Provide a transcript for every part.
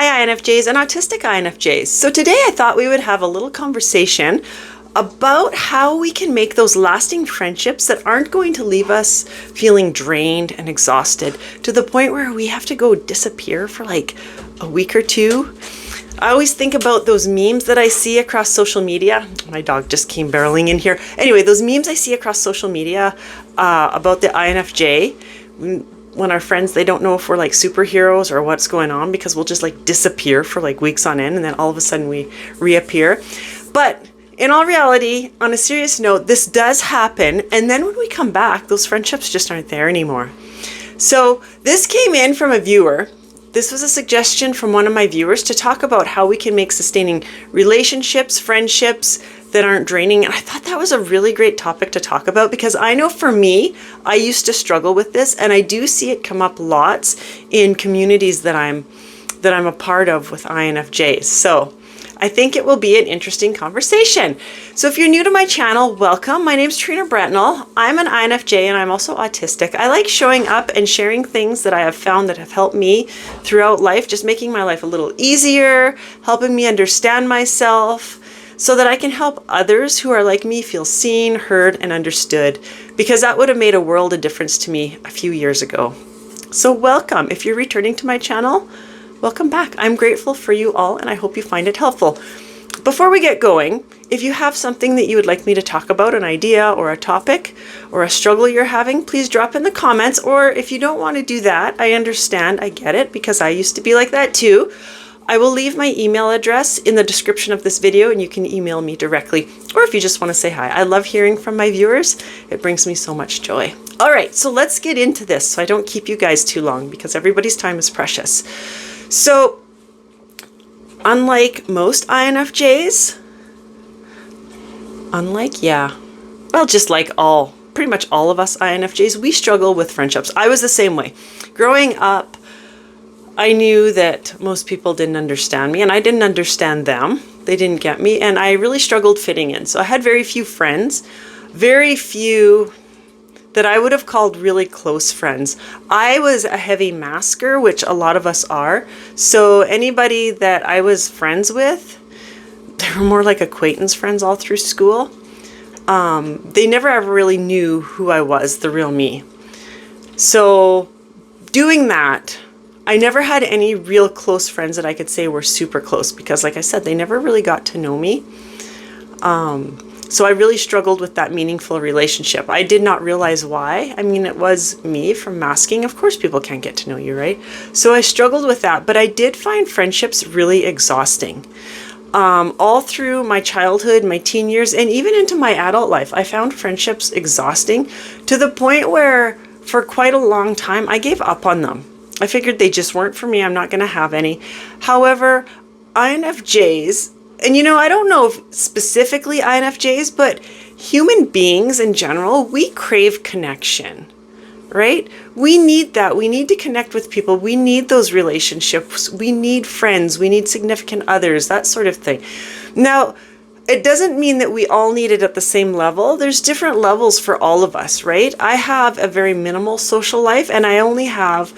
Hi INFJs and autistic INFJs. So today I thought we would have a little conversation about how we can make those lasting friendships that aren't going to leave us feeling drained and exhausted to the point where we have to go disappear for like a week or two. I always think about those memes that I see across social media. My dog just came barreling in here. Anyway, those memes I see across social media about the INFJ. When our friends, they don't know if we're like superheroes or what's going on because we'll just like disappear for like weeks on end and then all of a sudden we reappear. But in all reality, on a serious note, this does happen. And then when we come back, those friendships just aren't there anymore. So this came in from a viewer. This was a suggestion from one of my viewers to talk about how we can make sustaining relationships, friendships that aren't draining. And I thought that was a really great topic to talk about because I know for me, I used to struggle with this and I do see it come up lots in communities that I'm a part of with INFJs. So I think it will be an interesting conversation. So if you're new to my channel, welcome. My name's Trina Brentnell. I'm an INFJ and I'm also autistic. I like showing up and sharing things that I have found that have helped me throughout life, just making my life a little easier, helping me understand myself so that I can help others who are like me feel seen, heard, and understood, because that would have made a world of difference to me a few years ago. So welcome. If you're returning to my channel, welcome back. I'm grateful for you all and I hope you find it helpful. Before we get going, if you have something that you would like me to talk about, an idea or a topic or a struggle you're having, please drop in the comments. Or if you don't want to do that, I understand, I get it, because I used to be like that too. I will leave my email address in the description of this video and you can email me directly. Or if you just want to say hi. I love hearing from my viewers. It brings me so much joy. All right, so let's get into this so I don't keep you guys too long because everybody's time is precious. So, unlike most INFJs, just like pretty much all of us INFJs, we struggle with friendships. I was the same way. Growing up, I knew that most people didn't understand me and I didn't understand them. They didn't get me and I really struggled fitting in. So I had very few friends, very few that I would have called really close friends. I was a heavy masker, which a lot of us are. So anybody that I was friends with, they were more like acquaintance friends all through school. They never ever really knew who I was, the real me. So doing that, I never had any real close friends that I could say were super close because like I said, they never really got to know me. So I really struggled with that meaningful relationship. I did not realize why. I mean, it was me from masking. Of course, people can't get to know you, right? So I struggled with that, but I did find friendships really exhausting. All through my childhood, my teen years, and even into my adult life, I found friendships exhausting to the point where for quite a long time, I gave up on them. I figured they just weren't for me. I'm not going to have any. However, INFJs, and I don't know if specifically INFJs, but human beings in general, we crave connection, right? We need that. We need to connect with people. We need those relationships. We need friends. We need significant others, that sort of thing. Now, it doesn't mean that we all need it at the same level. There's different levels for all of us, right? I have a very minimal social life and I only have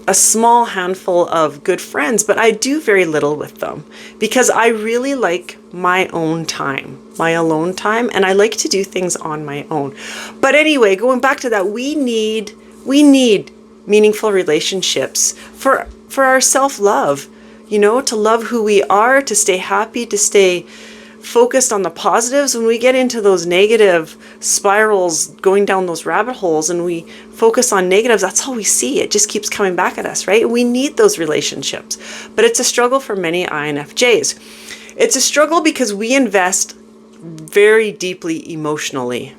a small handful of good friends, but I do very little with them because I really like my own time, my alone time, and I like to do things on my own. But anyway, going back to that, we need meaningful relationships for our self-love, to love who we are, to stay happy, to stay focused on the positives. When we get into those negative spirals, going down those rabbit holes and we focus on negatives, that's all we see. It just keeps coming back at us, right? We need those relationships, but it's a struggle for many INFJs. It's a struggle because we invest very deeply emotionally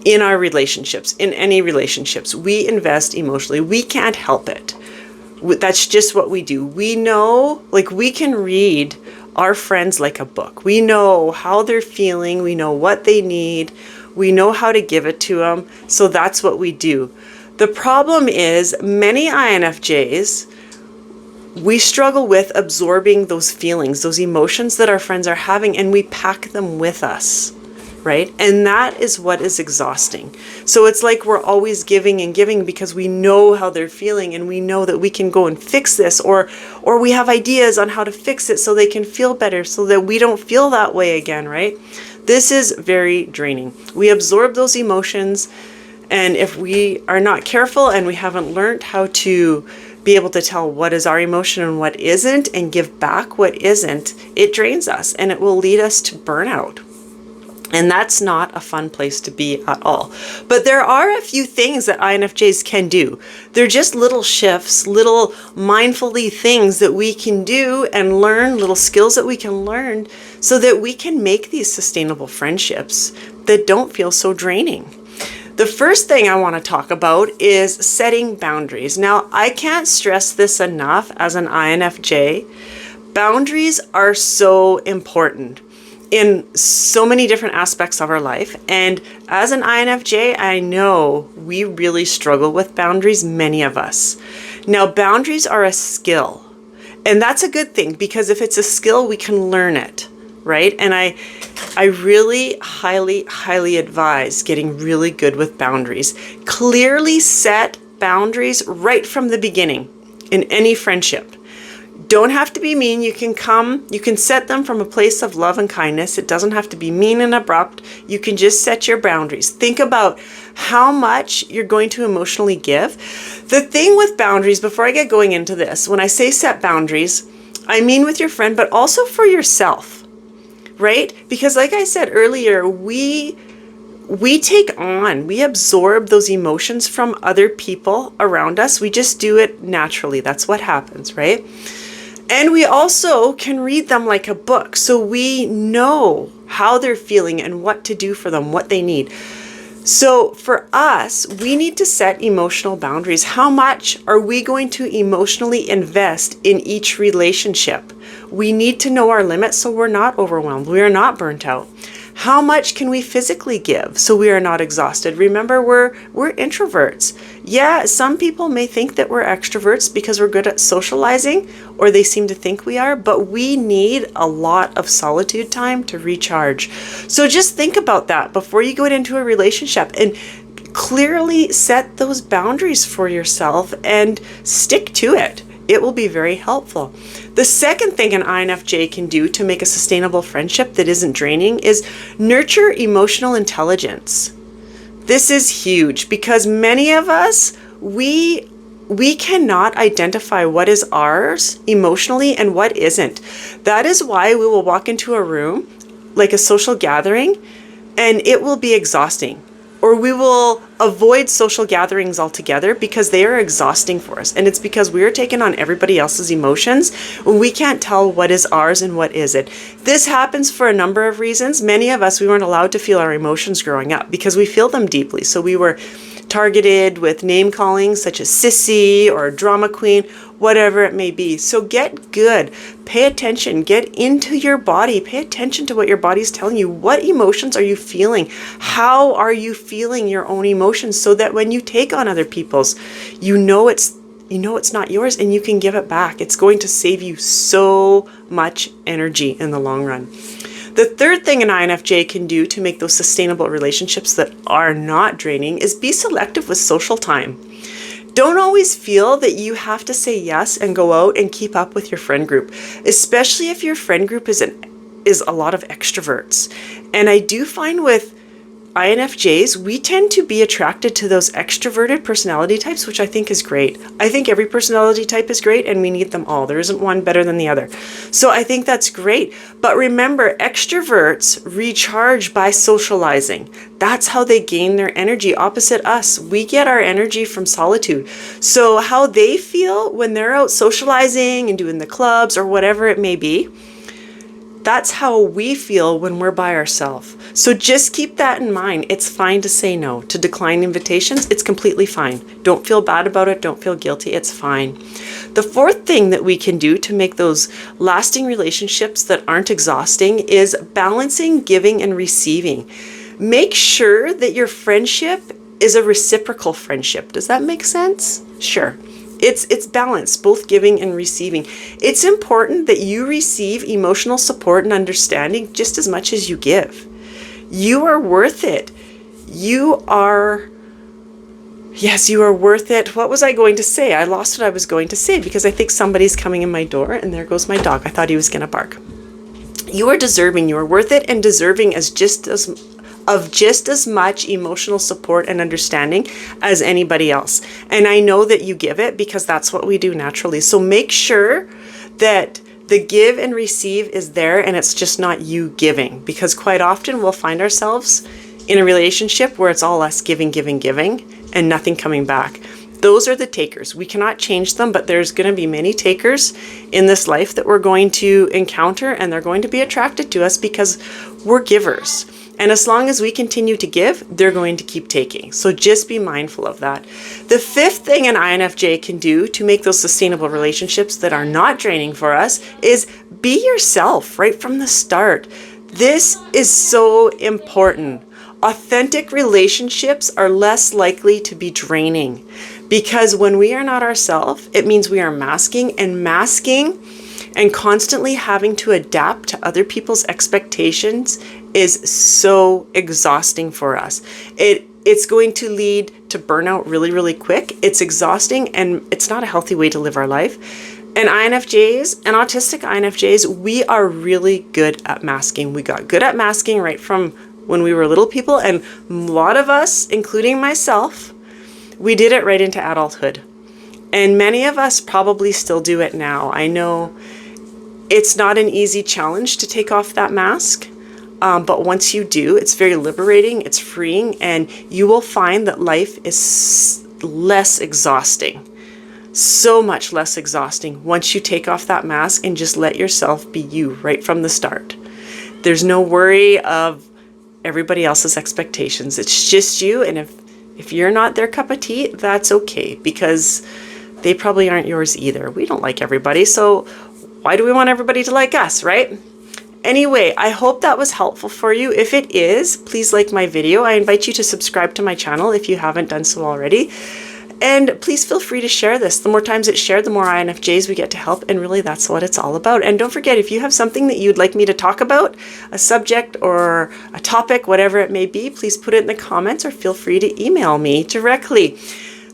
in our relationships, in any relationships. We invest emotionally. We can't help it. That's just what we do. We know, like we can read our friends like a book. We know how they're feeling. We know what they need. We know how to give it to them. So that's what we do. The problem is many INFJs, we struggle with absorbing those feelings, those emotions that our friends are having, and we pack them with us. right? And that is what is exhausting. So it's like we're always giving and giving because we know how they're feeling and we know that we can go and fix this, or we have ideas on how to fix it so they can feel better, so that we don't feel that way again, right? This is very draining. We absorb those emotions, and if we are not careful and we haven't learned how to be able to tell what is our emotion and what isn't, and give back what isn't, it drains us and it will lead us to burnout. And that's not a fun place to be at all. But there are a few things that INFJs can do. They're just little shifts, little mindfully things that we can do and learn, little skills that we can learn so that we can make these sustainable friendships that don't feel so draining. The first thing I want to talk about is setting boundaries. Now, I can't stress this enough as an INFJ. Boundaries are so important in so many different aspects of our life. And as an INFJ, I know we really struggle with boundaries, many of us. Now, boundaries are a skill. And that's a good thing, because if it's a skill, we can learn it, right? And I really highly advise getting really good with boundaries. Clearly set boundaries right from the beginning in any friendship. Don't have to be mean. You can set them from a place of love and kindness. It doesn't have to be mean and abrupt. You can just set your boundaries. Think about how much you're going to emotionally give. The thing with boundaries, before I get going into this, when I say set boundaries, I mean with your friend, but also for yourself, right? Because like I said earlier, we absorb those emotions from other people around us. We just do it naturally. That's what happens, right? And we also can read them like a book. So we know how they're feeling and what to do for them, what they need. So for us, we need to set emotional boundaries. How much are we going to emotionally invest in each relationship? We need to know our limits so we're not overwhelmed. We are not burnt out. How much can we physically give so we are not exhausted? Remember, we're introverts. Yeah, some people may think that we're extroverts because we're good at socializing, or they seem to think we are, but we need a lot of solitude time to recharge. So just think about that before you go into a relationship and clearly set those boundaries for yourself and stick to it. It will be very helpful. The second thing an INFJ can do to make a sustainable friendship that isn't draining is nurture emotional intelligence. This is huge because many of us, we cannot identify what is ours emotionally and what isn't. That is why we will walk into a room, like a social gathering, and it will be exhausting. Or we will avoid social gatherings altogether because they are exhausting for us. And it's because we are taking on everybody else's emotions when we can't tell what is ours and what isn't. This happens for a number of reasons. Many of us, we weren't allowed to feel our emotions growing up because we feel them deeply. So we were targeted with name calling such as sissy or drama queen, whatever it may be. So get good, pay attention, get into your body, pay attention to what your body's telling you. What emotions are you feeling? How are you feeling your own emotions so that when you take on other people's, you know it's not yours and you can give it back. It's going to save you so much energy in the long run. The third thing an INFJ can do to make those sustainable relationships that are not draining is be selective with social time. Don't always feel that you have to say yes and go out and keep up with your friend group, especially if your friend group is a lot of extroverts. And I do find with INFJs, we tend to be attracted to those extroverted personality types, which I think is great. I think every personality type is great and we need them all. There isn't one better than the other. So I think that's great. But remember, extroverts recharge by socializing. That's how they gain their energy. Opposite us, we get our energy from solitude. So how they feel when they're out socializing and doing the clubs or whatever it may be, that's how we feel when we're by ourselves. So just keep that in mind. It's fine to say no, to decline invitations. It's completely fine. Don't feel bad about it. Don't feel guilty. It's fine. The fourth thing that we can do to make those lasting relationships that aren't exhausting is balancing giving and receiving. Make sure that your friendship is a reciprocal friendship. Does that make sense? Sure. It's balanced, both giving and receiving. It's important that you receive emotional support and understanding just as much as you give. You are worth it. You are, yes, you are worth it. What was I going to say? I lost what I was going to say because I think somebody's coming in my door, and there goes my dog. I thought he was going to bark. You are deserving. You are worth it, and deserving as just as much emotional support and understanding as anybody else. And I know that you give it because that's what we do naturally. So make sure that the give and receive is there, and it's just not you giving, because quite often we'll find ourselves in a relationship where it's all us giving, and nothing coming back. Those are the takers. We cannot change them, but there's going to be many takers in this life that we're going to encounter, and they're going to be attracted to us because we're givers. And as long as we continue to give, they're going to keep taking. So just be mindful of that. The fifth thing an INFJ can do to make those sustainable relationships that are not draining for us is be yourself right from the start. This is so important. Authentic relationships are less likely to be draining because when we are not ourselves, it means we are masking, and constantly having to adapt to other people's expectations is so exhausting for us. It's going to lead to burnout really, really quick. It's exhausting, and it's not a healthy way to live our life. And INFJs and autistic INFJs, we are really good at masking. We got good at masking right from when we were little people, and a lot of us, including myself, we did it right into adulthood. And many of us probably still do it now. I know it's not an easy challenge to take off that mask, but once you do, it's very liberating, it's freeing, and you will find that life is less exhausting. So much less exhausting once you take off that mask and just let yourself be you right from the start. There's no worry of everybody else's expectations. It's just you, and if you're not their cup of tea, that's okay, because they probably aren't yours either. We don't like everybody, so why do we want everybody to like us, right? Anyway, I hope that was helpful for you. If it is, please like my video. I invite you to subscribe to my channel if you haven't done so already. And please feel free to share this. The more times it's shared, the more INFJs we get to help. And really, that's what it's all about. And don't forget, if you have something that you'd like me to talk about, a subject or a topic, whatever it may be, please put it in the comments or feel free to email me directly.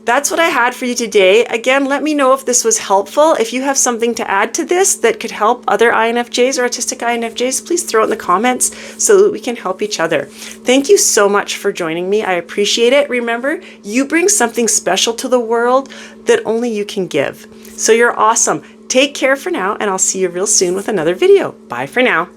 That's what I had for you today. Again, let me know if this was helpful. If you have something to add to this that could help other INFJs or autistic INFJs, please throw it in the comments so that we can help each other. Thank you so much for joining me. I appreciate it. Remember, you bring something special to the world that only you can give. So you're awesome. Take care for now, and I'll see you real soon with another video. Bye for now.